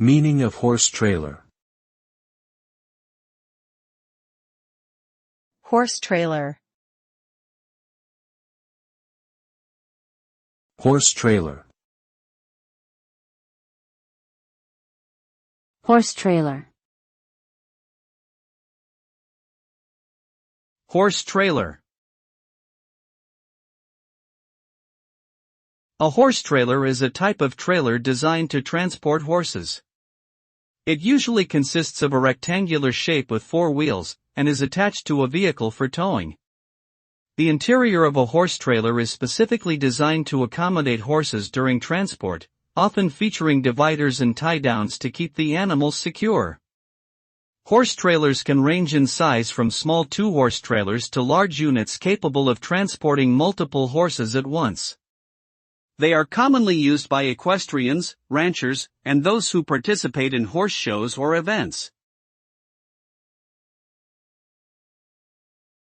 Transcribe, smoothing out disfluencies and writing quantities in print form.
Meaning of horse trailer. Horse trailer. Horse trailer. Horse trailer. Horse trailer. A horse trailer is a type of trailer designed to transport horses. It usually consists of a rectangular shape with 4 wheels, and is attached to a vehicle for towing. The interior of a horse trailer is specifically designed to accommodate horses during transport, often featuring dividers and tie-downs to keep the animals secure. Horse trailers can range in size from small 2-horse trailers to large units capable of transporting multiple horses at once. They are commonly used by equestrians, ranchers, and those who participate in horse shows or events.